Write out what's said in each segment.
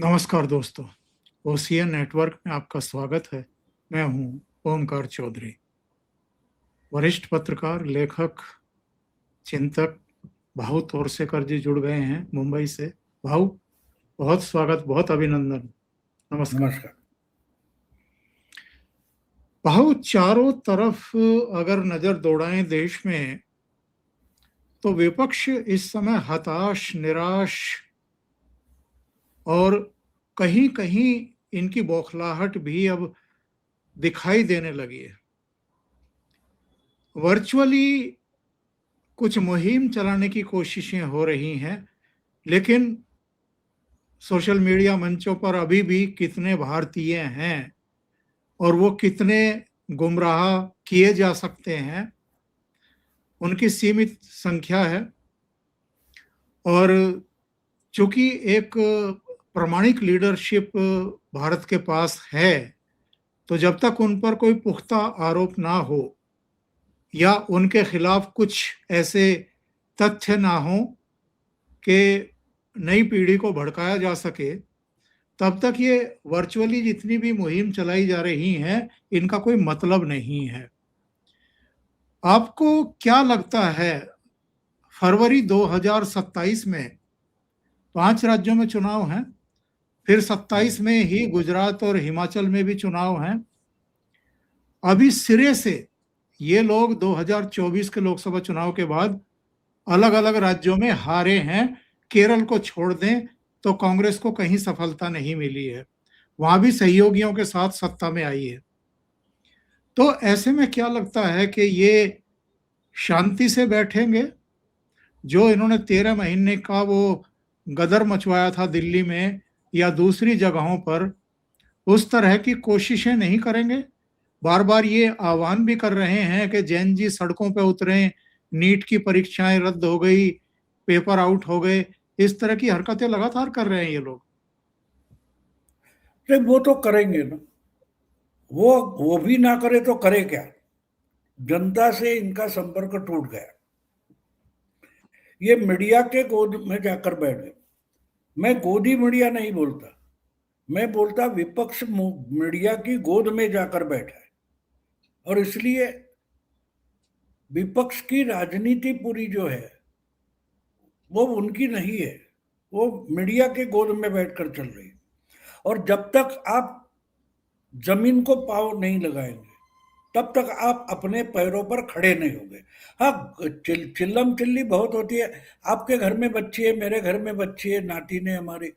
नमस्कार दोस्तों, ocean network में आपका स्वागत है। मैं हूं ओमकार चौधरी, वरिष्ठ पत्रकार, लेखक, चिंतक भाऊ तोरसेकर जी जुड़ गए हैं मुंबई से। भाऊ, बहुत स्वागत, बहुत अभिनंदन। नमस्कार नमस्कार। भाऊ। चारों तरफ अगर नजर दौड़ाएं देश में, तो विपक्ष इस समय हताश, निराश और कहीं कहीं इनकी बौखलाहट भी अब दिखाई देने लगी है। वर्चुअली कुछ मुहिम चलाने की कोशिशें हो रही हैं, लेकिन सोशल मीडिया मंचों पर अभी भी कितने भारतीय हैं और वो कितने गुमराह किए जा सकते हैं, उनकी सीमित संख्या है। और चूंकि एक प्रामाणिक लीडरशिप भारत के पास है, तो जब तक उन पर कोई पुख्ता आरोप ना हो या उनके खिलाफ कुछ ऐसे तथ्य ना हो कि नई पीढ़ी को भड़काया जा सके, तब तक ये वर्चुअली जितनी भी मुहिम चलाई जा रही हैं, इनका कोई मतलब नहीं है। आपको क्या लगता है, फरवरी 2027 में 5 राज्यों में चुनाव हैं, फिर 27 में ही गुजरात और हिमाचल में भी चुनाव हैं। अभी सिरे से ये लोग 2024 के लोकसभा चुनाव के बाद अलग अलग राज्यों में हारे हैं। केरल को छोड़ दें तो कांग्रेस को कहीं सफलता नहीं मिली है, वहां भी सहयोगियों के साथ सत्ता में आई है। तो ऐसे में क्या लगता है कि ये शांति से बैठेंगे? जो इन्होंने 13 महीने का वो गदर मचवाया था दिल्ली में या दूसरी जगहों पर, उस तरह की कोशिशें नहीं करेंगे? बार बार ये आह्वान भी कर रहे हैं कि जैन जी सड़कों पे उतरे, नीट की परीक्षाएं रद्द हो गई, पेपर आउट हो गए। इस तरह की हरकतें लगातार कर रहे हैं ये लोग। वो तो करेंगे ना। वो भी ना करे तो करे क्या। जनता से इनका संपर्क टूट गया। ये मीडिया के गोद में जाकर बैठ गए। मैं गोदी मीडिया नहीं बोलता, मैं बोलता विपक्ष मीडिया की गोद में जाकर बैठा है। और इसलिए विपक्ष की राजनीति पूरी जो है वो उनकी नहीं है, वो मीडिया के गोद में बैठकर चल रही है। और जब तक आप जमीन को पाँव नहीं लगाएंगे, तब तक आप अपने पैरों पर खड़े नहीं होंगे। हाँ, चिल्लम चिल्ली बहुत होती है। आपके घर में बच्ची है, मेरे घर में बच्ची है, नाती ने हमारे,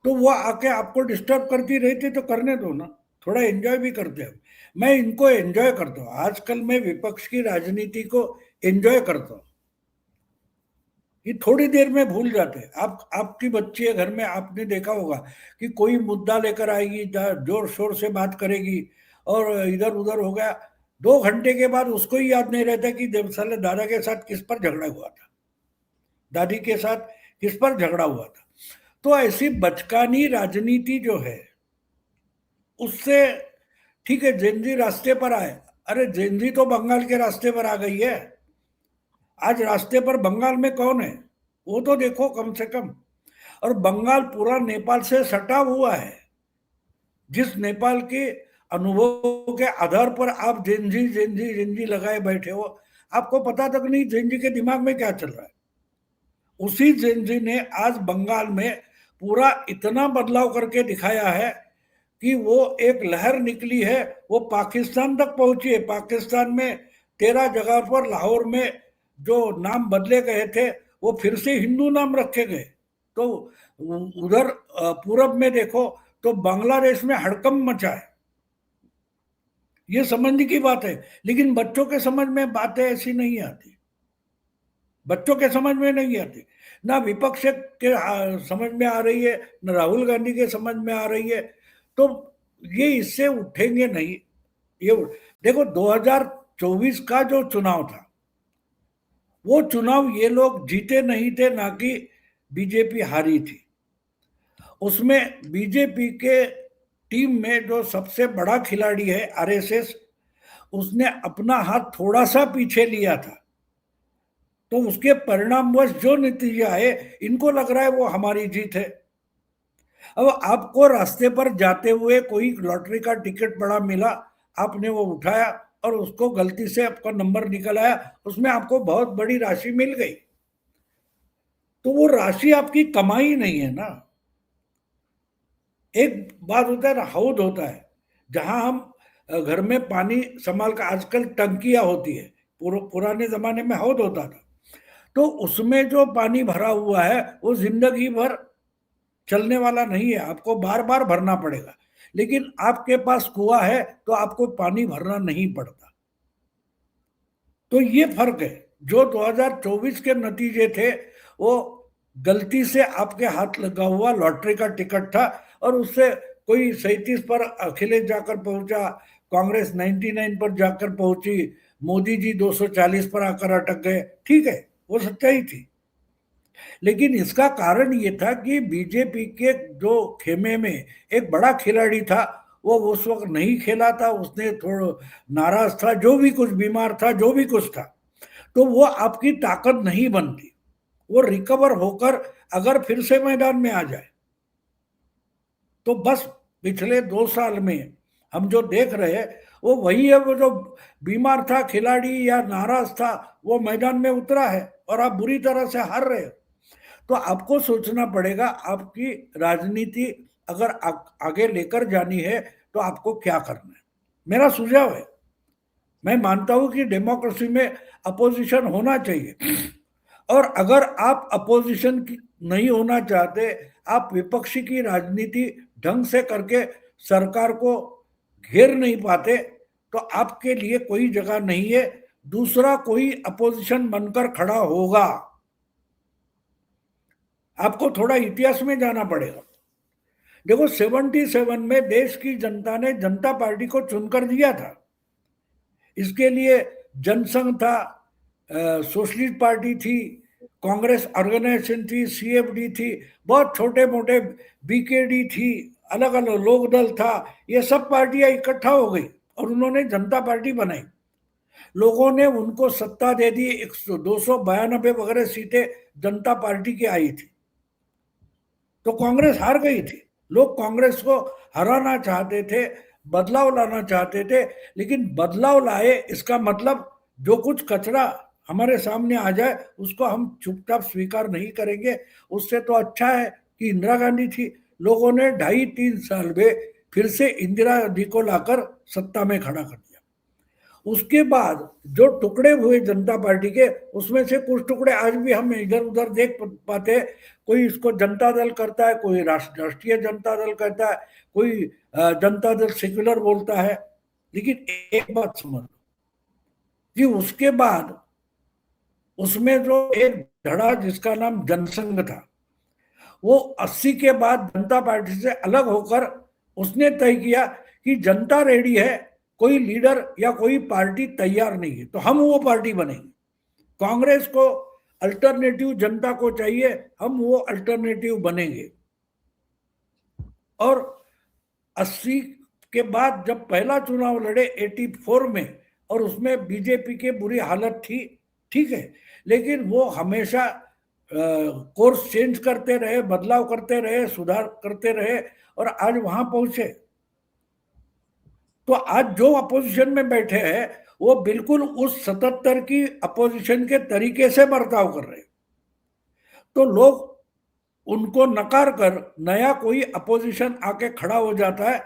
तो वो आके आपको डिस्टर्ब करती रहती, तो करने दो ना, थोड़ा एंजॉय भी करते हैं। मैं इनको एंजॉय करता हूँ। आजकल मैं विपक्ष की राजनीति को एंजॉय करता हूँ। ये थोड़ी देर में भूल जाते हैं। आपकी बच्ची है घर में, आपने देखा होगा कि कोई मुद्दा लेकर आएगी, जोर शोर से बात करेगी और इधर उधर हो गया। 2 घंटे के बाद उसको ही याद नहीं रहता कि साले दादा के साथ किस पर झगड़ा हुआ था, दादी के साथ किस पर झगड़ा हुआ था। तो ऐसी बचकानी राजनीति जो है, उससे ठीक है जेनजी रास्ते पर आए। अरे जेनजी तो बंगाल के रास्ते पर आ गई है। आज रास्ते पर बंगाल में कौन है वो तो देखो कम से कम। और बंगाल पूरा नेपाल से सटा हुआ है। जिस नेपाल के अनुभव के आधार पर आप जेनजी जेनजी जेनजी लगाए बैठे हो, आपको पता तक नहीं जेनजी के दिमाग में क्या चल रहा है। उसी जेनजी ने आज बंगाल में पूरा इतना बदलाव करके दिखाया है कि वो एक लहर निकली है, वो पाकिस्तान तक पहुंची है। पाकिस्तान में 13 जगह पर, लाहौर में जो नाम बदले गए थे वो फिर से हिंदू नाम रखे गए। तो उधर पूरब में देखो तो बांग्लादेश में हड़कंप मचा है। ये समझने की बात है, लेकिन बच्चों के समझ में बातें ऐसी नहीं आती। बच्चों के समझ में नहीं आती, ना विपक्ष के समझ में आ रही है, न राहुल गांधी के समझ में आ रही है। तो ये इससे उठेंगे नहीं। ये देखो 2024 का जो चुनाव था, वो चुनाव ये लोग जीते नहीं थे, ना कि बीजेपी हारी थी। उसमें बीजेपी के टीम में जो सबसे बड़ा खिलाड़ी है आरएसएस, उसने अपना हाथ थोड़ा सा पीछे लिया था। तो उसके परिणामवश जो नतीजा है, इनको लग रहा है वो हमारी जीत है। अब आपको रास्ते पर जाते हुए कोई लॉटरी का टिकट बड़ा मिला, आपने वो उठाया और उसको गलती से आपका नंबर निकल आया, उसमें आपको बहुत बड़ी राशि मिल गई, तो वो राशि आपकी कमाई नहीं है ना। एक बात होता है ना, हौद होता है, जहां हम घर में पानी संभाल कर, आजकल टंकियां होती है, पुराने जमाने में हौद होता था, तो उसमें जो पानी भरा हुआ है वो जिंदगी भर चलने वाला नहीं है, आपको बार बार भरना पड़ेगा। लेकिन आपके पास कुआं है तो आपको पानी भरना नहीं पड़ता। तो ये फर्क है। जो 2024 के नतीजे थे वो गलती से आपके हाथ लगा हुआ लॉटरी का टिकट था, और उससे कोई 37 पर अखिलेश जाकर पहुंचा, कांग्रेस 99 पर जाकर पहुंची, मोदी जी 240 पर आकर अटक गए। ठीक है, वो सच्चाई थी, लेकिन इसका कारण ये था कि बीजेपी के जो खेमे में एक बड़ा खिलाड़ी था, वो उस वक्त नहीं खेला था, उसने थोड़ा नाराज था, जो भी कुछ बीमार था, जो भी कुछ था, तो वो आपकी ताकत नहीं बनती। वो रिकवर होकर अगर फिर से मैदान में आ जाए, तो बस पिछले 2 साल में हम जो देख रहे हैं वो वही है। वो जो बीमार था खिलाड़ी या नाराज था, वो मैदान में उतरा है और आप बुरी तरह से हार रहे हो। तो आपको सोचना पड़ेगा, आपकी राजनीति अगर आगे लेकर जानी है तो आपको क्या करना है। मेरा सुझाव है, मैं मानता हूं कि डेमोक्रेसी में अपोजिशन होना चाहिए, और अगर आप अपोजिशन की नहीं होना चाहते, आप विपक्षी की राजनीति ढंग से करके सरकार को घेर नहीं पाते, तो आपके लिए कोई जगह नहीं है। दूसरा कोई अपोजिशन बनकर खड़ा होगा। आपको थोड़ा इतिहास में जाना पड़ेगा। देखो, 77 में देश की जनता ने जनता पार्टी को चुनकर दिया था। इसके लिए जनसंघ था, सोशलिस्ट पार्टी थी, कांग्रेस ऑर्गेनाइजेशन थी, सीएफडी थी, बहुत छोटे मोटे बीकेडी थी, अलग अलग लोक दल था, ये सब पार्टियां इकट्ठा हो गई और उन्होंने जनता पार्टी बनाई। लोगों ने उनको सत्ता दे दी, 292 वगैरह सीटें जनता पार्टी की आई थी, तो कांग्रेस हार गई थी। लोग कांग्रेस को हराना चाहते थे, बदलाव लाना चाहते थे, लेकिन बदलाव लाए इसका मतलब जो कुछ कचरा हमारे सामने आ जाए उसको हम चुपचाप स्वीकार नहीं करेंगे। उससे तो अच्छा है कि इंदिरा गांधी थी, लोगों ने 2.5-3 साल में फिर से इंदिरा जी को लाकर सत्ता में खड़ा कर दिया। उसके बाद जो टुकड़े हुए जनता पार्टी के, उसमें से कुछ टुकड़े आज भी हम इधर उधर देख पाते हैं। कोई इसको जनता दल करता है, कोई राष्ट्रीय जनता दल कहता है, कोई जनता दल सेक्युलर बोलता है। लेकिन एक बात समझ लो कि उसके बाद उसमें जो एक धड़ा जिसका नाम जनसंघ था, वो 80 के बाद जनता पार्टी से अलग होकर उसने तय किया कि जनता रेडी है, कोई लीडर या कोई पार्टी तैयार नहीं है तो हम वो पार्टी बनेंगे। कांग्रेस को अल्टरनेटिव जनता को चाहिए, हम वो अल्टरनेटिव बनेंगे। और 80 के बाद जब पहला चुनाव लड़े 84 में, और उसमें बीजेपी की बुरी हालत थी, ठीक है, लेकिन वो हमेशा कोर्स चेंज करते रहे, बदलाव करते रहे, सुधार करते रहे, और आज वहां पहुंचे। तो आज जो अपोजिशन में बैठे हैं वो बिल्कुल उस 77 की अपोजिशन के तरीके से बर्ताव कर रहे हैं। तो लोग उनको नकार कर नया कोई अपोजिशन आके खड़ा हो जाता है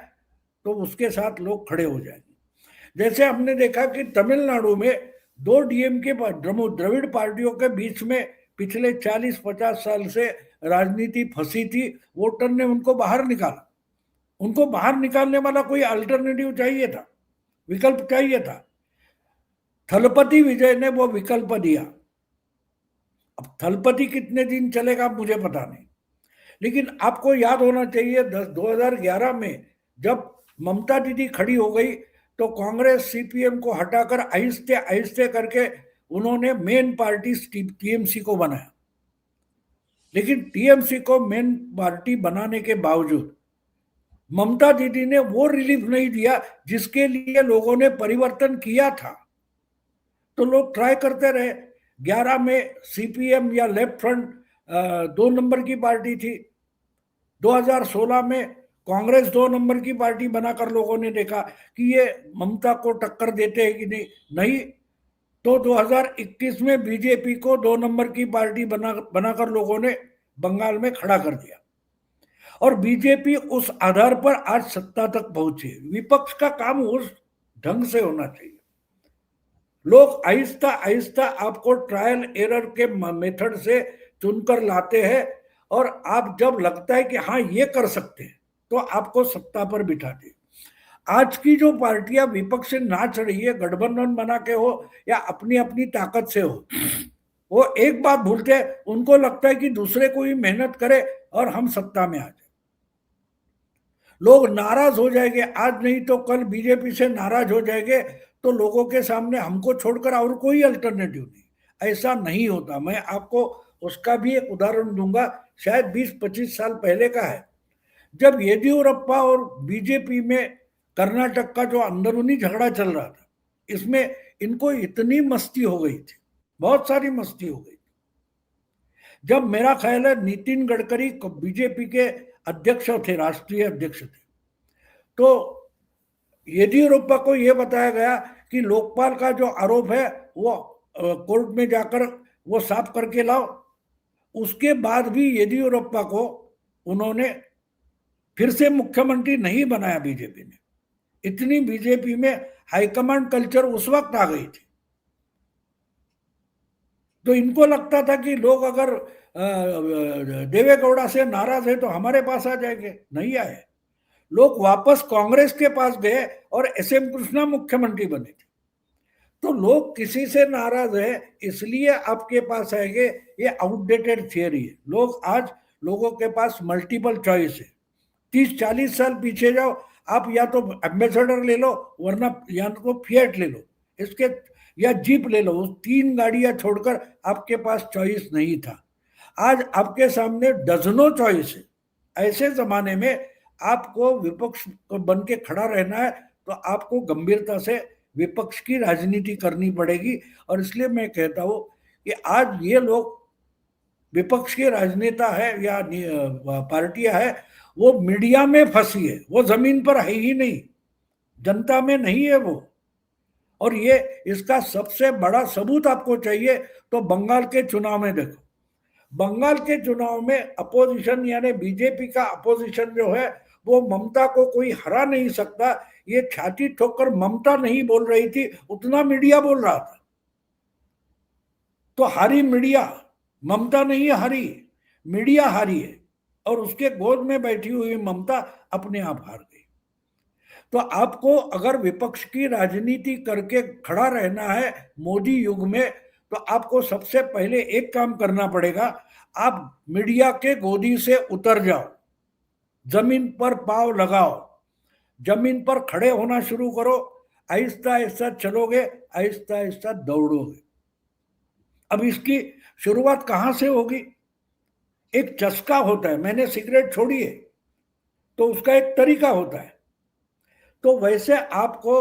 तो उसके साथ लोग खड़े हो जाएंगे। जैसे हमने देखा कि तमिलनाडु में दो डीएमके द्रविड़ पार्टियों के बीच में पिछले 40-50 साल से राजनीति फंसी थी। वोटर ने उनको बाहर निकाला। उनको बाहर निकालने वाला कोई अल्टरनेटिव चाहिए था, विकल्प चाहिए था। थलपति विजय ने वो विकल्प दिया। अब थलपति कितने दिन चलेगा मुझे पता नहीं, लेकिन आपको याद होना चाहिए 2011 में जब ममता दीदी खड़ी हो गई तो कांग्रेस सीपीएम को हटाकर आहिस्ते आहिस्ते करके उन्होंने मेन पार्टी टीएमसी को बनाया। लेकिन टीएमसी को मेन पार्टी बनाने के बावजूद ममता दीदी ने वो रिलीफ नहीं दिया जिसके लिए लोगों ने परिवर्तन किया था। तो लोग ट्राई करते रहे। 11 में सीपीएम या लेफ्ट फ्रंट 2 नंबर की पार्टी थी, 2016 में कांग्रेस 2 नंबर की पार्टी बनाकर लोगों ने देखा कि ये ममता को टक्कर देते हैं कि नहीं, तो 2021 में बीजेपी को 2 नंबर की पार्टी बनाकर लोगों ने बंगाल में खड़ा कर दिया और बीजेपी उस आधार पर आज सत्ता तक पहुंची। विपक्ष का काम उस ढंग से होना चाहिए। लोग आहिस्ता आहिस्ता आपको ट्रायल एरर के मेथड से चुनकर लाते हैं और आप जब लगता है कि हाँ ये कर सकते हैं तो आपको सत्ता पर बिठाते हैं। आज की जो पार्टियां विपक्ष से नाच रही है, गठबंधन बना के हो या अपनी अपनी ताकत से हो, वो एक बात भूलते हैं, उनको लगता है कि दूसरे को ही मेहनत करे और हम सत्ता में आ जाए। लोग नाराज हो जाएंगे, आज नहीं तो कल बीजेपी से नाराज हो जाएंगे, तो लोगों के सामने हमको छोड़कर और कोई अल्टरनेटिव नहीं। ऐसा नहीं होता। मैं आपको उसका भी एक उदाहरण दूंगा, शायद 20-25 साल पहले का है, जब येदियुरप्पा और बीजेपी में कर्नाटक का जो अंदरूनी झगड़ा चल रहा था, इसमें इनको इतनी मस्ती हो गई थी, बहुत सारी मस्ती हो गई। जब मेरा ख्याल है नितिन गडकरी बीजेपी के अध्यक्ष थे, राष्ट्रीय अध्यक्ष थे, तो येदियुरप्पा को यह बताया गया कि लोकपाल का जो आरोप है वो कोर्ट में जाकर वो साफ करके लाओ। उसके बाद भी येदियुरप्पा को उन्होंने फिर से मुख्यमंत्री नहीं बनाया बीजेपी ने। इतनी बीजेपी में हाईकमांड कल्चर उस वक्त आ गई थी। तो इनको लगता था कि लोग अगर देवेगौड़ा से नाराज है तो हमारे पास आ जाएंगे, नहीं आए। लोग वापस कांग्रेस के पास गए और एसएम कृष्णा मुख्यमंत्री बने थे। तो लोग किसी से नाराज है इसलिए आपके पास आएंगे, ये आउटडेटेड थियरी है। लोगों के पास मल्टीपल चॉइस है। 30-40 साल पीछे जाओ, आप या तो एम्बेसडर ले लो, वरना या तो फिएट ले लो, इसके या जीप ले लो। उस 3 गाड़ियां छोड़कर आपके पास चॉइस नहीं था। आज आपके सामने डजनों चॉइस है। ऐसे जमाने में आपको विपक्ष बन के खड़ा रहना है तो आपको गंभीरता से विपक्ष की राजनीति करनी पड़ेगी। और इसलिए मैं कहता हूं कि आज ये लोग विपक्ष के राजनेता है या पार्टियां है, वो मीडिया में फंसी है, वो जमीन पर है ही नहीं, जनता में नहीं है वो। और ये इसका सबसे बड़ा सबूत आपको चाहिए तो बंगाल के चुनाव में देखो। बंगाल के चुनाव में अपोजिशन यानी बीजेपी का अपोजिशन जो है वो ममता को कोई हरा नहीं सकता, ये छाती ठोककर ममता नहीं बोल रही थी, उतना मीडिया बोल रहा था। तो हारी मीडिया, ममता नहीं हारी, मीडिया हारी है और उसके गोद में बैठी हुई ममता अपने आप हार गई। तो आपको अगर विपक्ष की राजनीति करके खड़ा रहना है मोदी युग में, तो आपको सबसे पहले एक काम करना पड़ेगा, आप मीडिया के गोदी से उतर जाओ, जमीन पर पांव लगाओ, जमीन पर खड़े होना शुरू करो, आहिस्ता आहिस्ता चलोगे, आहिस्ता आहिस्ता दौड़ोगे। अब इसकी शुरुआत कहां से होगी? एक चस्का होता है, मैंने सिगरेट छोड़ी है तो उसका एक तरीका होता है, तो वैसे आपको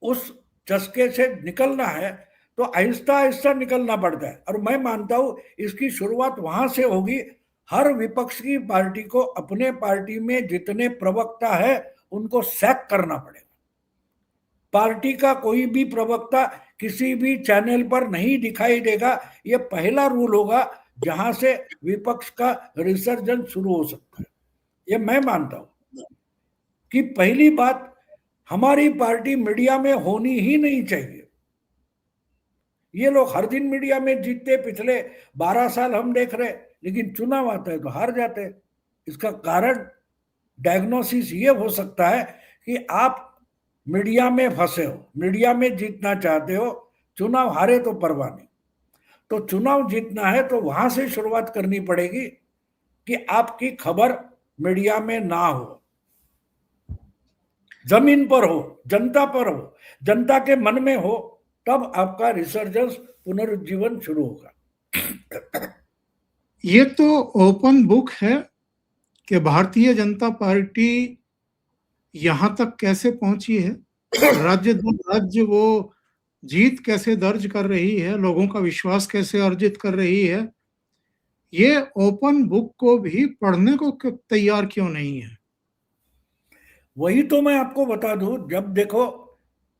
उस चस्के से निकलना है तो आहिस्ता आहिस्ता निकलना पड़ता है। और मैं मानता हूं इसकी शुरुआत वहां से होगी, हर विपक्ष की पार्टी को अपने पार्टी में जितने प्रवक्ता है उनको सैक करना पड़ेगा। पार्टी का कोई भी प्रवक्ता किसी भी चैनल पर नहीं दिखाई देगा, यह पहला रूल होगा जहां से विपक्ष का रिसर्जन शुरू हो सकता है। यह मैं मानता हूं कि पहली बात, हमारी पार्टी मीडिया में होनी ही नहीं चाहिए। ये लोग हर दिन मीडिया में जीतते, पिछले 12 साल हम देख रहे, लेकिन चुनाव आता है तो हार जाते। इसका कारण डायग्नोसिस ये हो सकता है कि आप मीडिया में फंसे हो, मीडिया में जीतना चाहते हो, चुनाव हारे तो परवाह नहीं। तो चुनाव जीतना है तो वहां से शुरुआत करनी पड़ेगी कि आपकी खबर मीडिया में ना हो, जमीन पर हो, जनता पर हो, जनता के मन में हो, तब आपका रिसर्जेंस, पुनरुज्जीवन शुरू होगा। ये तो ओपन बुक है कि भारतीय जनता पार्टी यहां तक कैसे पहुंची है, राज्य दर राज्य वो जीत कैसे दर्ज कर रही है, लोगों का विश्वास कैसे अर्जित कर रही है, ये ओपन बुक को भी पढ़ने को तैयार क्यों नहीं है? वही तो मैं आपको बता दूं, जब देखो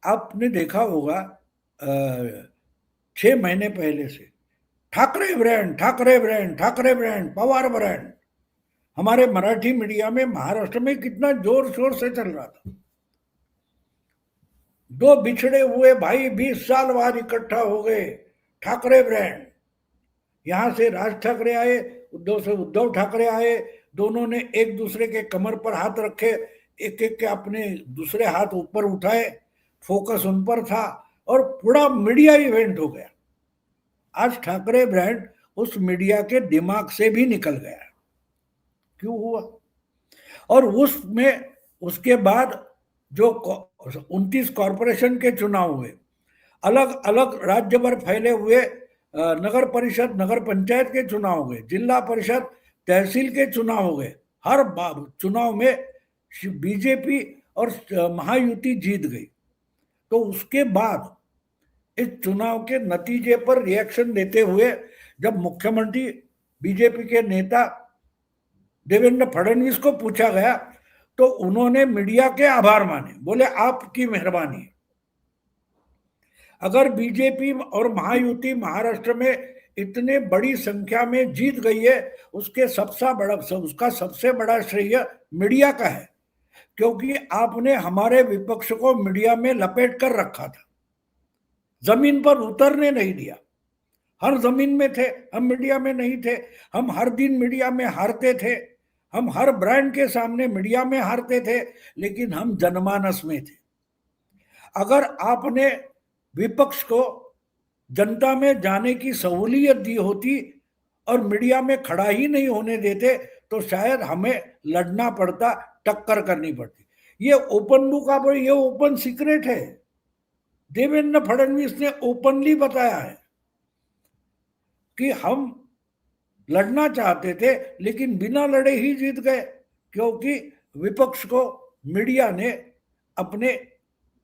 आपने देखा होगा 6 महीने पहले से Thackeray brand, Thackeray brand, Thackeray brand, Pawar brand हमारे मराठी मीडिया में महाराष्ट्र में कितना जोर शोर से चल रहा था। दो बिछड़े हुए भाई 20 साल बाद इकट्ठा हो गए, ठाकरे ब्रांड। यहां से राज ठाकरे आए, उद्धव से उद्धव ठाकरे आए, दोनों ने एक दूसरे के कमर पर हाथ रखे, एक एक के अपने दूसरे हाथ ऊपर उठाए, फोकस उन पर था और पूरा मीडिया इवेंट हो गया। आज ठाकरे ब्रांड उस मीडिया के दिमाग से भी निकल गया। क्यों हुआ? और उसमें उसके बाद जो 29 कॉरपोरेशन के चुनाव हुए, अलग अलग राज्य भर फैले हुए नगर परिषद, नगर पंचायत के चुनाव हुए, जिला परिषद, तहसील के चुनाव हो गए। हर चुनाव में बीजेपी और महायुति जीत गई। तो उसके बाद इस चुनाव के नतीजे पर रिएक्शन देते हुए जब मुख्यमंत्री बीजेपी के नेता देवेंद्र फडणवीस को पूछा गया तो उन्होंने मीडिया के आभार माने, बोले आपकी मेहरबानी। अगर बीजेपी और महायुति महाराष्ट्र में इतने बड़ी संख्या में जीत गई है, उसका सबसे बड़ा श्रेय मीडिया का है, क्योंकि आपने हमारे विपक्ष को मीडिया में लपेट कर रखा था, जमीन पर उतरने नहीं दिया। हर जमीन में थे, हम मीडिया में नहीं थे। हम हर दिन मीडिया में हारते थे, हम हर ब्रांड के सामने मीडिया में हारते थे, लेकिन हम जनमानस में थे। अगर आपने विपक्ष को जनता में जाने की सहूलियत दी होती और मीडिया में खड़ा ही नहीं होने देते तो शायद हमें लड़ना पड़ता, टक्कर करनी पड़ती। ये ओपन बुक, आप ये ओपन सीक्रेट है। देवेंद्र फडणवीस ने ओपनली बताया है कि हम लड़ना चाहते थे लेकिन बिना लड़े ही जीत गए, क्योंकि विपक्ष को मीडिया ने अपने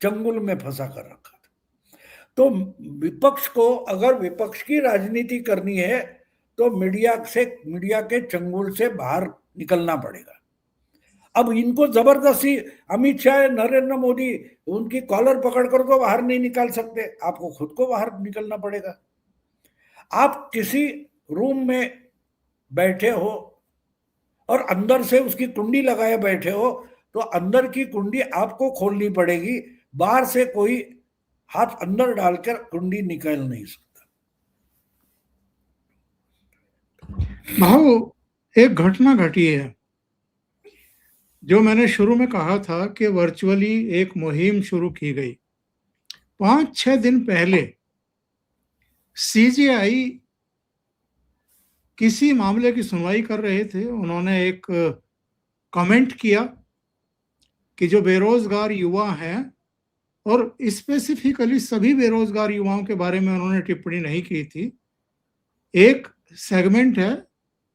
चंगुल में फंसा कर रखा था। तो विपक्ष को अगर विपक्ष की राजनीति करनी है तो मीडिया के चंगुल से बाहर निकलना पड़ेगा। अब इनको जबरदस्ती अमित शाह, नरेंद्र मोदी उनकी कॉलर पकड़कर तो बाहर नहीं निकाल सकते, आपको खुद को बाहर निकलना पड़ेगा। आप किसी रूम में बैठे हो और अंदर से उसकी कुंडी लगाए बैठे हो तो अंदर की कुंडी आपको खोलनी पड़ेगी, बाहर से कोई हाथ अंदर डालकर कुंडी निकाल नहीं सकता। भाव, एक घटना घटी है जो मैंने शुरू में कहा था कि वर्चुअली एक मुहिम शुरू की गई। 5-6 दिन पहले सीजेआई किसी मामले की सुनवाई कर रहे थे। उन्होंने एक कमेंट किया कि जो बेरोजगार युवा हैं, और स्पेसिफिकली सभी बेरोजगार युवाओं के बारे में उन्होंने टिप्पणी नहीं की थी, एक सेगमेंट है,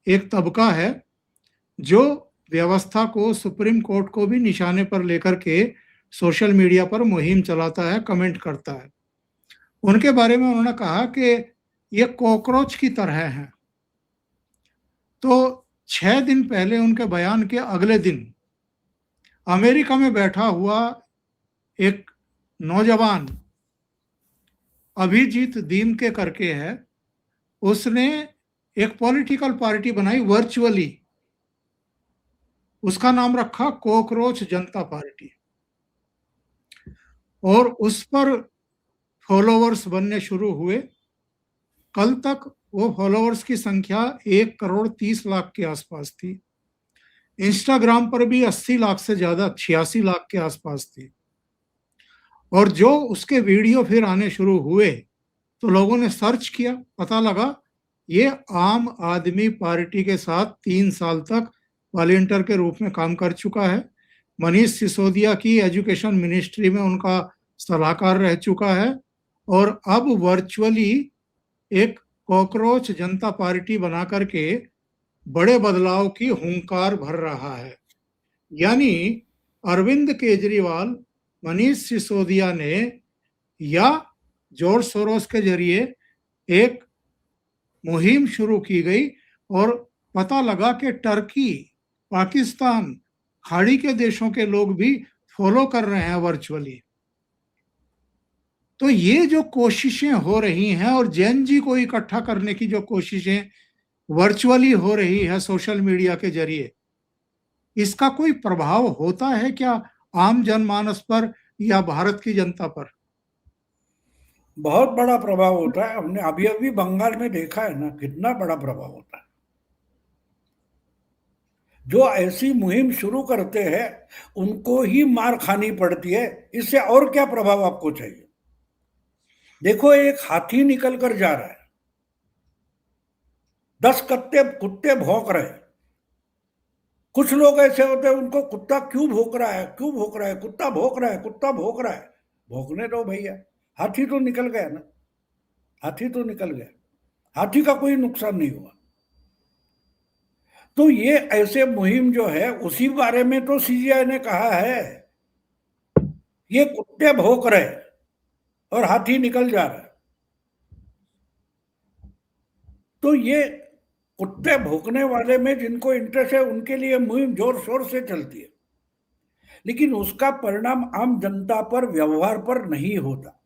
एक तबका है जो व्यवस्था को, सुप्रीम कोर्ट को भी निशाने पर लेकर के सोशल मीडिया पर मुहिम चलाता है, कमेंट करता है। उनके बारे में उन्होंने कहा कि ये कॉकरोच की तरह हैं। तो 6 दिन पहले उनके बयान के अगले दिन अमेरिका में बैठा हुआ एक नौजवान अभिजीत दीमके करके है, उसने एक पॉलिटिकल पार्टी बनाई वर्चुअली, उसका नाम रखा कॉकरोच जनता पार्टी, और उस पर फॉलोवर्स बनने शुरू हुए। कल तक वो फॉलोवर्स की संख्या 1,30,00,000 के आसपास थी। इंस्टाग्राम पर भी 80 लाख से ज्यादा, 86 लाख के आसपास थी। और जो उसके वीडियो फिर आने शुरू हुए तो लोगों ने सर्च किया, पता लगा ये आम आदमी पार्टी के साथ 3 साल तक वॉलंटियर के रूप में काम कर चुका है। मनीष सिसोदिया की एजुकेशन मिनिस्ट्री में उनका सलाहकार रह चुका है, और अब वर्चुअली एक कॉकरोच जनता पार्टी बना करके बड़े बदलाव की हुंकार भर रहा है। यानी अरविंद केजरीवाल, मनीष सिसोदिया ने या जॉर्ज सोरोस के जरिए एक मुहिम शुरू की गई और पता लगा कि टर्की, पाकिस्तान, खाड़ी के देशों के लोग भी फॉलो कर रहे हैं वर्चुअली। तो ये जो कोशिशें हो रही हैं और जैन जी को इकट्ठा करने की जो कोशिशें वर्चुअली हो रही है सोशल मीडिया के जरिए, इसका कोई प्रभाव होता है क्या आम जनमानस पर या भारत की जनता पर? बहुत बड़ा प्रभाव होता है। हमने अभी अभी बंगाल में देखा है ना, कितना बड़ा प्रभाव होता है। जो ऐसी मुहिम शुरू करते हैं उनको ही मार खानी पड़ती है। इससे और क्या प्रभाव आपको चाहिए? देखो, एक हाथी निकल कर जा रहा है, 10 कुत्ते भौंक रहे हैं। कुछ लोग ऐसे होते हैं, उनको कुत्ता क्यों भौंक रहा है, क्यों भौंक रहा है, कुत्ता भौंक रहा है, कुत्ता भौंक रहा है, भौंकने दो भैया। हाथी तो निकल गया ना, हाथी तो निकल गया, हाथी का कोई नुकसान नहीं हुआ। तो ये ऐसे मुहिम जो है, उसी बारे में तो सीजीआई ने कहा है, ये कुत्ते भौंक रहे और हाथी निकल जा रहा है। तो ये कुत्ते भौंकने वाले में जिनको इंटरेस्ट है, उनके लिए मुहिम जोर शोर से चलती है, लेकिन उसका परिणाम आम जनता पर, व्यवहार पर नहीं होता।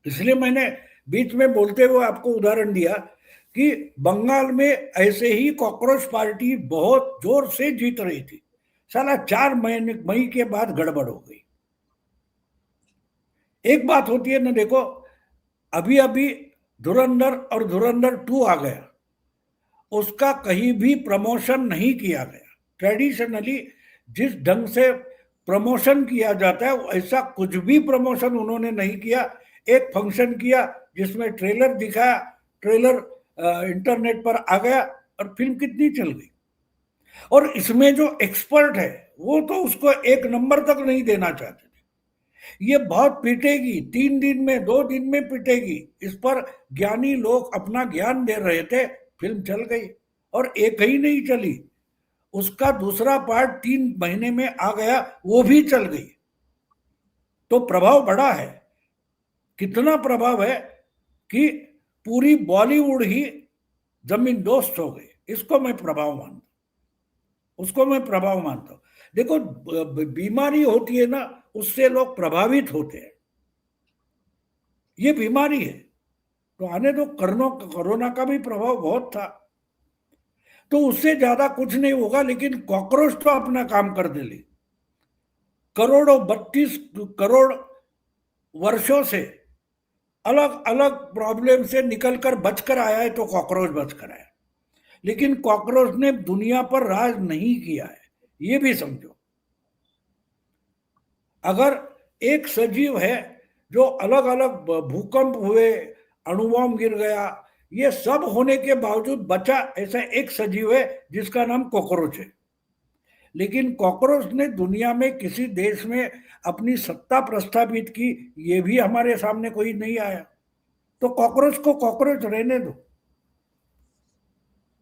इसलिए मैंने बीच में बोलते हुए आपको उदाहरण दिया कि बंगाल में ऐसे ही कॉकरोच पार्टी बहुत जोर से जीत रही थी, साला 4 मई के बाद गड़बड़ हो गई। एक बात होती है ना, देखो, अभी अभी धुरंधर और धुरंधर 2 आ गया, उसका कहीं भी प्रमोशन नहीं किया गया। ट्रेडिशनली जिस ढंग से प्रमोशन किया जाता है, ऐसा कुछ भी प्रमोशन उन्होंने नहीं किया। एक फंक्शन किया जिसमें ट्रेलर दिखाया, ट्रेलर इंटरनेट पर आ गया और फिल्म कितनी चल गई। और इसमें जो एक्सपर्ट है वो तो उसको 1 नंबर तक नहीं देना चाहते थे। ये बहुत पीटेगी, 3 दिन में, 2 दिन में पीटेगी, इस पर ज्ञानी लोग अपना ज्ञान दे रहे थे। फिल्म चल गई, और एक ही नहीं चली, उसका दूसरा पार्ट 3 महीने में आ गया, वो भी चल गई। तो प्रभाव बड़ा है। कितना प्रभाव है कि पूरी बॉलीवुड ही जमीन दोस्त हो गई। इसको मैं प्रभाव मानता हूं, उसको मैं प्रभाव मानता हूं। देखो, बीमारी होती है ना, उससे लोग प्रभावित होते हैं। ये बीमारी है, तो आने दो। कोरोना का भी प्रभाव बहुत था, तो उससे ज्यादा कुछ नहीं होगा, लेकिन कॉकरोच तो अपना काम कर देली। करोड़ों, 32 करोड़ वर्षों से अलग अलग प्रॉब्लम से निकलकर बचकर आया है, तो कॉकरोच बचकर आया। लेकिन कॉकरोच ने दुनिया पर राज नहीं किया है, ये भी समझो। अगर एक सजीव है जो अलग अलग भूकंप हुए, अणुबॉम्ब गिर गया, ये सब होने के बावजूद बचा, ऐसा एक सजीव है जिसका नाम कॉकरोच है। लेकिन कॉकरोच ने दुनिया में किसी देश में अपनी सत्ता प्रस्थापित की, ये भी हमारे सामने कोई नहीं आया। तो कॉकरोच को कॉकरोच रहने दो,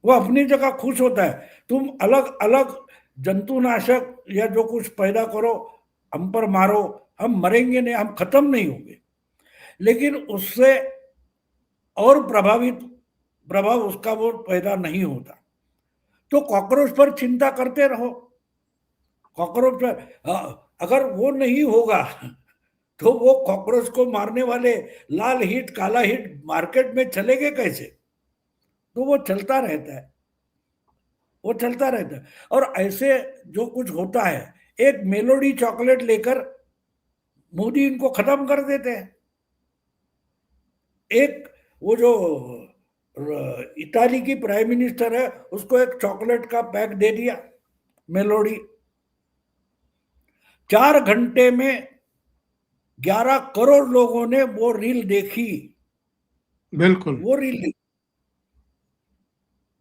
वो अपनी जगह खुश होता है। तुम अलग अलग जंतुनाशक या जो कुछ पैदा करो, हम पर मारो, हम मरेंगे नहीं, हम खत्म नहीं होंगे, लेकिन उससे और प्रभाव उसका वो पैदा नहीं होता। तो कॉकरोच पर चिंता करते रहो। कॉकरोच पर अगर वो नहीं होगा तो वो कॉकरोच को मारने वाले लाल हिट, काला हिट मार्केट में चलेंगे कैसे? तो वो चलता रहता है, वो चलता रहता है। और ऐसे जो कुछ होता है, एक मेलोडी चॉकलेट लेकर मोदी इनको खत्म कर देते हैं। एक वो जो इताली की प्राइम मिनिस्टर है, उसको एक चॉकलेट का पैक दे दिया, मेलोडी। 4 घंटे में 11 करोड़ लोगों ने वो रील देखी। बिल्कुल, वो रील देखी।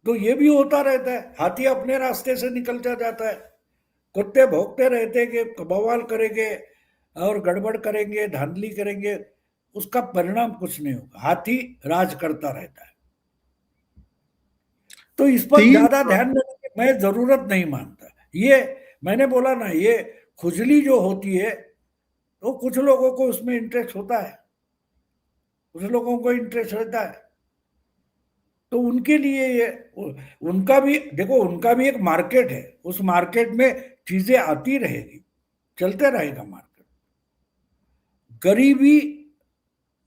तो ये भी होता रहता है, हाथी अपने रास्ते से निकलता जाता है, कुत्ते भौंकते रहते कि बवाल करेंगे और गड़बड़ करेंगे, धांधली करेंगे, उसका परिणाम कुछ नहीं होगा। हाथी राज करता रहता है। तो इस पर 3 ज्यादा ध्यान देने की मैं जरूरत नहीं मानता। ये मैंने बोला ना, ये खुजली जो होती है, तो कुछ लोगों को उसमें इंटरेस्ट होता है, कुछ लोगों को इंटरेस्ट रहता है। तो उनके लिए ये उनका भी देखो, उनका भी एक मार्केट है, उस मार्केट में चीजें आती रहेगी, चलते रहेगा मार्केट। गरीबी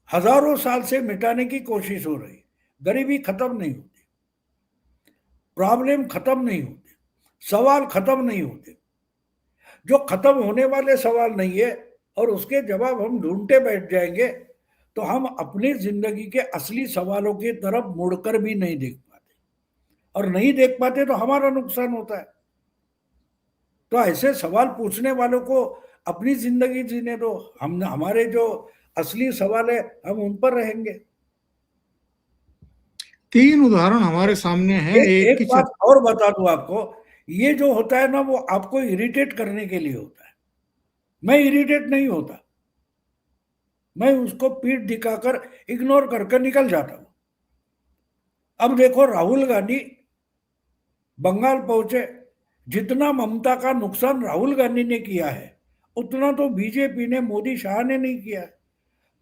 हजारों साल से मिटाने की कोशिश हो रही, गरीबी खत्म नहीं होती, प्रॉब्लम खत्म नहीं होते, सवाल खत्म नहीं होते। जो खत्म होने वाले सवाल नहीं है और उसके जवाब हम ढूंढते बैठ जाएंगे तो हम अपनी जिंदगी के असली सवालों की तरफ मुड़कर भी नहीं देख पाते, और नहीं देख पाते तो हमारा नुकसान होता है। तो ऐसे सवाल पूछने वालों को अपनी जिंदगी जीने दो, हम हमारे जो असली सवाल है हम उन पर रहेंगे। 3 उदाहरण हमारे सामने हैं। एक एक की बात और बता दूं आपको, ये जो होता है ना वो आपको इरिटेट करने के लिए होता है। मैं इरिटेट नहीं होता, मैं उसको पीठ दिखाकर इग्नोर करके निकल जाता हूं। अब देखो, राहुल गांधी बंगाल पहुंचे, जितना ममता का नुकसान राहुल गांधी ने किया है उतना तो बीजेपी ने, मोदी शाह ने नहीं किया है।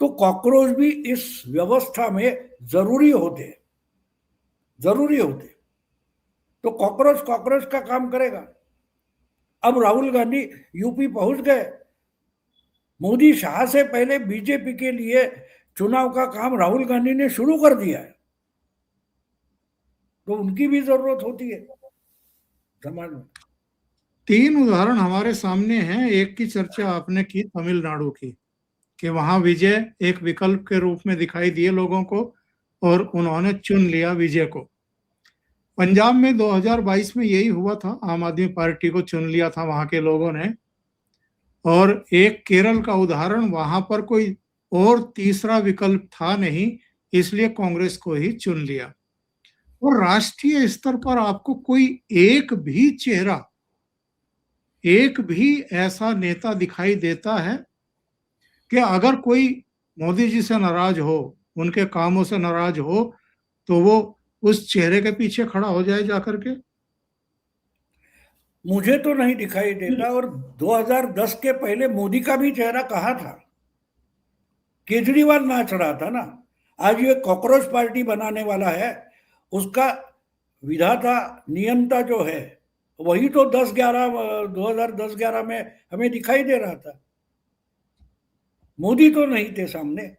तो कॉकरोच भी इस व्यवस्था में जरूरी होते हैं, जरूरी होते। तो कॉकरोच कॉकरोच का काम करेगा। अब राहुल गांधी यूपी पहुंच गए, मोदी शाह से पहले बीजेपी के लिए चुनाव का काम राहुल गांधी ने शुरू कर दिया है, तो उनकी भी जरूरत होती है समाज में। 3 उदाहरण हमारे सामने हैं। एक की चर्चा आपने की तमिलनाडु की, कि वहां विजय एक विकल्प के रूप में दिखाई दिए लोगों को और उन्होंने चुन लिया विजय को। पंजाब में 2022 में यही हुआ था, आम आदमी पार्टी को चुन लिया था वहां के लोगों ने। और एक केरल का उदाहरण, वहां पर कोई और तीसरा विकल्प था नहीं, इसलिए कांग्रेस को ही चुन लिया। और राष्ट्रीय स्तर पर आपको कोई एक भी चेहरा, एक भी ऐसा नेता दिखाई देता है कि अगर कोई मोदी जी से नाराज हो, उनके कामों से नाराज हो, तो वो उस चेहरे के पीछे खड़ा हो जाए जाकर के? मुझे तो नहीं दिखाई देता। और 2010 के पहले मोदी का भी चेहरा कहाँ था? केजरीवाल नाच रहा था ना। आज ये कॉकरोच पार्टी बनाने वाला है, उसका विधाता नियंता जो है वही तो 2010-11 में हमें दिखाई दे रहा था। मोदी तो नहीं थे सामने।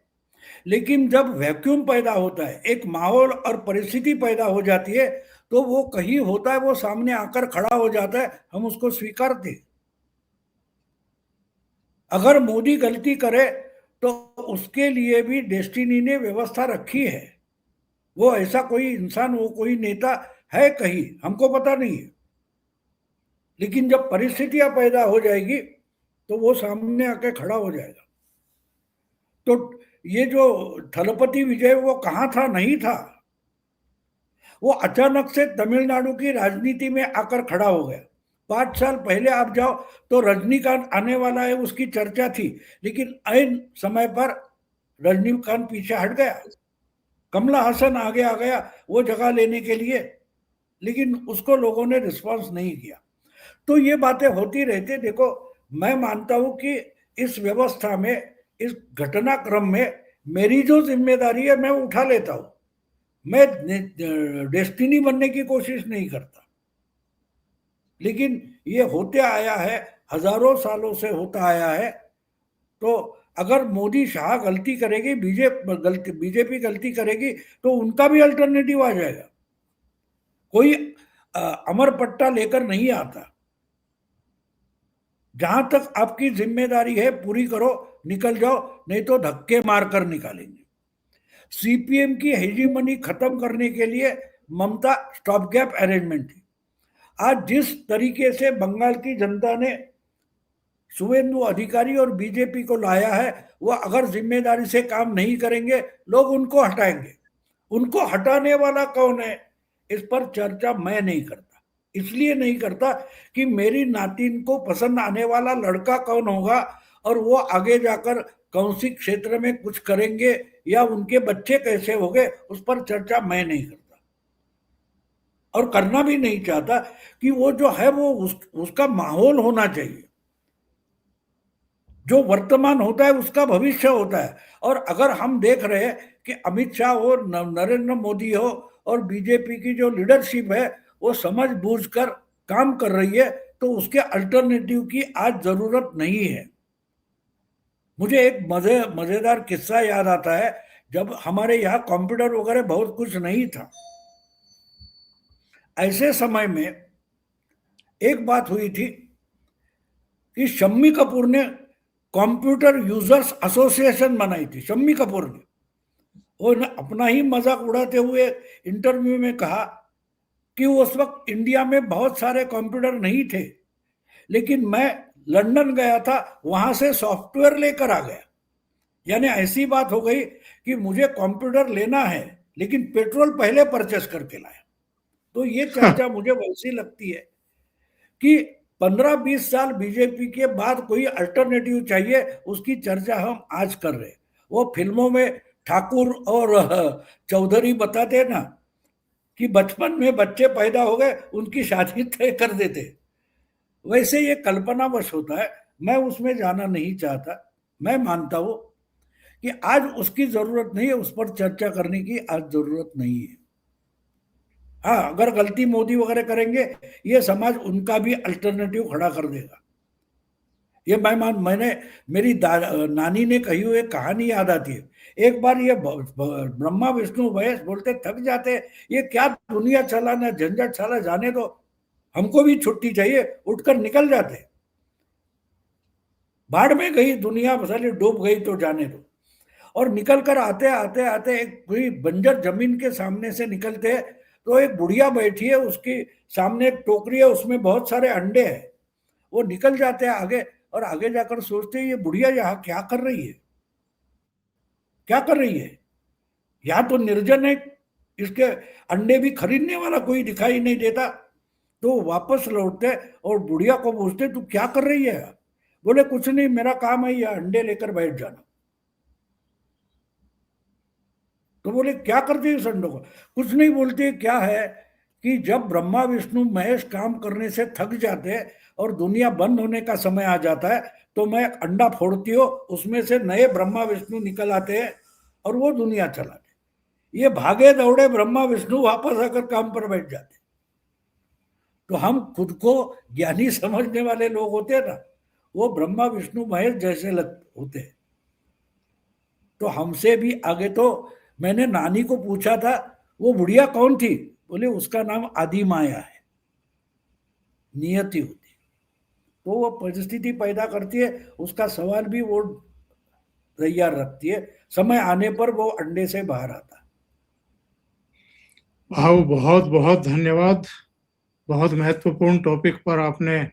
लेकिन जब वैक्यूम पैदा होता है, एक माहौल और परिस्थिति पैदा हो जाती है, तो वो कहीं होता है, वो सामने आकर खड़ा हो जाता है, हम उसको स्वीकारते हैं। अगर मोदी गलती करे तो उसके लिए भी डेस्टिनी ने व्यवस्था रखी है। वो ऐसा कोई इंसान, वो कोई नेता है कहीं, हमको पता नहीं है। लेकिन जब परिस्थितियां पैदा हो जाएगी तो वो सामने आके खड़ा हो जाएगा। तो ये जो थलपति विजय, वो कहाँ था? नहीं था। वो अचानक से तमिलनाडु की राजनीति में आकर खड़ा हो गया। 5 साल पहले आप जाओ तो रजनीकांत आने वाला है, उसकी चर्चा थी, लेकिन ऐन समय पर रजनीकांत पीछे हट गया। कमला हसन आगे आ गया वो जगह लेने के लिए, लेकिन उसको लोगों ने रिस्पॉन्स नहीं किया। तो ये बातें होती रहती। देखो, मैं मानता हूं कि इस व्यवस्था में, इस घटनाक्रम में मेरी जो जिम्मेदारी है मैं उठा लेता हूं। मैं डेस्टिनी बनने की कोशिश नहीं करता। लेकिन ये होते आया है, हजारों सालों से होता आया है। तो अगर मोदी शाह गलती करेगी, बीजेपी गलती करेगी, तो उनका भी अल्टरनेटिव आ जाएगा। कोई अमर पट्टा लेकर नहीं आता। जहां तक आपकी जिम्मेदारी है पूरी करो, निकल जाओ, नहीं तो धक्के मारकर निकालेंगे। सीपीएम की हेजीमनी खत्म करने के लिए ममता स्टॉप गैप अरेंजमेंट थी। आज जिस तरीके से बंगाल की जनता ने शुभेंदु अधिकारी और बीजेपी को लाया है, वो अगर जिम्मेदारी से काम नहीं करेंगे, लोग उनको हटाएंगे। उनको हटाने वाला कौन है, इस पर चर्चा मैं नहीं करता। इसलिए नहीं करता कि मेरी नातिन को पसंद आने वाला लड़का कौन होगा और वो आगे जाकर कौन सी क्षेत्र में कुछ करेंगे या उनके बच्चे कैसे होंगे, उस पर चर्चा मैं नहीं करता और करना भी नहीं चाहता। कि वो जो है वो उसका माहौल होना चाहिए। जो वर्तमान होता है उसका भविष्य होता है। और अगर हम देख रहे हैं कि अमित शाह हो, नरेंद्र मोदी हो और बीजेपी की जो लीडरशिप है वो समझ बूझ कर काम कर रही है, तो उसके अल्टरनेटिव की आज जरूरत नहीं है। मुझे एक मजेदार किस्सा याद आता है, जब हमारे यहाँ कंप्यूटर वगैरह बहुत कुछ नहीं था, ऐसे समय में एक बात हुई थी कि शम्मी कपूर ने कंप्यूटर यूजर्स एसोसिएशन बनाई थी। शम्मी कपूर ने वो अपना ही मजाक उड़ाते हुए इंटरव्यू में कहा कि उस वक्त इंडिया में बहुत सारे कंप्यूटर नहीं थे, लेकिन मैं लंदन गया था, वहां से सॉफ्टवेयर लेकर आ गया। यानी ऐसी बात हो गई कि मुझे कंप्यूटर लेना है लेकिन पेट्रोल पहले परचेस करके लाया। तो ये चर्चा मुझे वैसी लगती है कि 15-20 साल बीजेपी के बाद कोई अल्टरनेटिव चाहिए, उसकी चर्चा हम आज कर रहे हैं। वो फिल्मों में ठाकुर और चौधरी बताते ना कि बचपन में बच्चे पैदा हो गए, उनकी शादी तय कर देते, वैसे ये कल्पनावश होता है। मैं उसमें जाना नहीं चाहता। मैं मानता हूं कि आज उसकी जरूरत नहीं है, उस पर चर्चा करने की आज जरूरत नहीं है। हाँ, अगर गलती मोदी वगैरह करेंगे, ये समाज उनका भी अल्टरनेटिव खड़ा कर देगा। ये मैंने मेरी नानी ने कही हुई कहानी याद आती है। एक बार ये ब्रह्मा विष्णु महेश बोलते थक जाते, ये क्या दुनिया चलाना, झंझट चला, जाने दो, हमको भी छुट्टी चाहिए, उठकर निकल जाते। बाढ़ में गई दुनिया, मसाले डूब गई तो जाने दो। और निकल कर आते आते आते एक कोई बंजर जमीन के सामने से निकलते, तो एक बुढ़िया बैठी है, उसकी सामने एक टोकरी है, उसमें बहुत सारे अंडे हैं। वो निकल जाते हैं आगे, और आगे जाकर सोचते हैं ये बुढ़िया यहाँ क्या कर रही है, क्या कर रही है, यहाँ तो निर्जन है, इसके अंडे भी खरीदने वाला कोई दिखाई नहीं देता। तो वापस लौटते और बुढ़िया को पूछते तू क्या कर रही है। बोले कुछ नहीं, मेरा काम है ये अंडे लेकर बैठ जाना। तो बोले क्या करती है इस अंडों को। कुछ नहीं बोलती, क्या है कि जब ब्रह्मा विष्णु महेश काम करने से थक जाते हैं और दुनिया बंद होने का समय आ जाता है, तो मैं अंडा फोड़ती हूँ, उसमें से नए ब्रह्मा विष्णु निकल आते हैं और वो दुनिया चलाते। ये भागे दौड़े ब्रह्मा विष्णु वापस आकर काम पर बैठ जाते। तो हम खुद को ज्ञानी समझने वाले लोग होते हैं ना, वो ब्रह्मा विष्णु महेश जैसे होते हैं। तो हमसे भी आगे। तो मैंने नानी को पूछा था वो बुढ़िया कौन थी, बोले उसका नाम आदि माया है, नियति होती। तो वो परिस्थिति पैदा करती है, उसका सवाल भी वो तैयार रखती है, समय आने पर वो अंडे से बाहर आता है। भाव बहुत बहुत धन्यवाद। बहुत महत्वपूर्ण टॉपिक पर आपने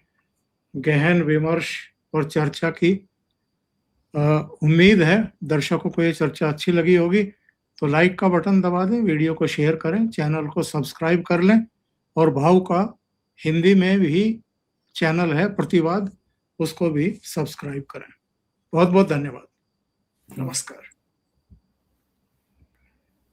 गहन विमर्श और चर्चा की। उम्मीद है दर्शकों को ये चर्चा अच्छी लगी होगी। तो लाइक का बटन दबा दें, वीडियो को शेयर करें, चैनल को सब्सक्राइब कर लें, और भाव का हिंदी में भी चैनल है प्रतिवाद, उसको भी सब्सक्राइब करें। बहुत बहुत धन्यवाद। नमस्कार।